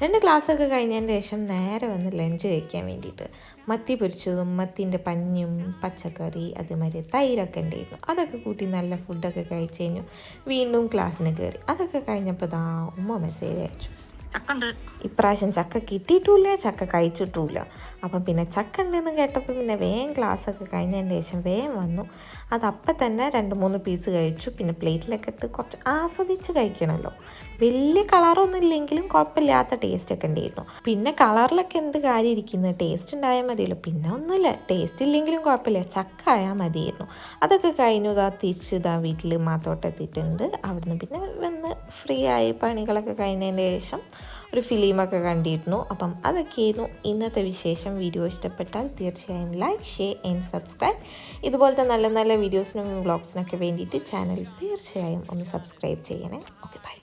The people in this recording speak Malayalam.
2 ക്ലാസ്സൊക്കെ കഴിഞ്ഞതിന് ശേഷം നേരെ വന്ന് ലഞ്ച് കഴിക്കാൻ വേണ്ടിയിട്ട് മത്തി പൊരിച്ചതും മത്തീൻ്റെ പഞ്ഞും പച്ചക്കറി അതുമാതിരി തൈരൊക്കെ ഉണ്ടായിരുന്നു. അതൊക്കെ കൂട്ടി നല്ല ഫുഡൊക്കെ കഴിച്ച് കഴിഞ്ഞു. വീണ്ടും ക്ലാസ്സിന് കയറി. അതൊക്കെ കഴിഞ്ഞപ്പോൾ ഉമ്മ മെസ്സേജ് അയച്ചു, ഇപ്രാവശ്യം ചക്ക കിട്ടിയിട്ടുമില്ല, ചക്ക കഴിച്ചിട്ടുമില്ല. അപ്പം പിന്നെ ചക്ക ഉണ്ടെന്ന് കേട്ടപ്പോൾ പിന്നെ വേഗം ക്ലാസ്സൊക്കെ കഴിഞ്ഞതിന് ശേഷം വേഗം വന്നു. അതപ്പം തന്നെ 2-3 പീസ് കഴിച്ചു. പിന്നെ പ്ലേറ്റിലൊക്കെ ഇട്ട് കുറച്ച് ആസ്വദിച്ച് കഴിക്കണമല്ലോ. വലിയ കളറൊന്നും ഇല്ലെങ്കിലും കുഴപ്പമില്ലാത്ത ടേസ്റ്റൊക്കെ ഉണ്ടായിരുന്നു. പിന്നെ കളറിലൊക്കെ എന്ത് കാര്യം ഇരിക്കുന്നത്, ടേസ്റ്റ് ഉണ്ടായാൽ മതിയല്ലോ. പിന്നെ ഒന്നുമില്ല, ടേസ്റ്റ് ഇല്ലെങ്കിലും കുഴപ്പമില്ല, ചക്ക ആയാൽ മതിയായിരുന്നു. അതൊക്കെ കഴിഞ്ഞു തിരിച്ച് വീട്ടിൽ മാത്തോട്ടെത്തിയിട്ടുണ്ട്. അവിടുന്ന് പിന്നെ വന്ന് ഫ്രീ ആയി പണികളൊക്കെ കഴിഞ്ഞതിന് ശേഷം ഒരു ഫിലിമൊക്കെ കണ്ടിരുന്നു. അപ്പം അതൊക്കെയായിരുന്നു ഇന്നത്തെ വിശേഷം. വീഡിയോ ഇഷ്ടപ്പെട്ടാൽ തീർച്ചയായും ലൈക്ക്, ഷെയർ ആൻഡ് സബ്സ്ക്രൈബ്. ഇതുപോലത്തെ നല്ല നല്ല വീഡിയോസിനും വ്ളോഗ്സിനൊക്കെ വേണ്ടിയിട്ട് ചാനൽ തീർച്ചയായും ഒന്ന് സബ്സ്ക്രൈബ് ചെയ്യണേ. Okay, by.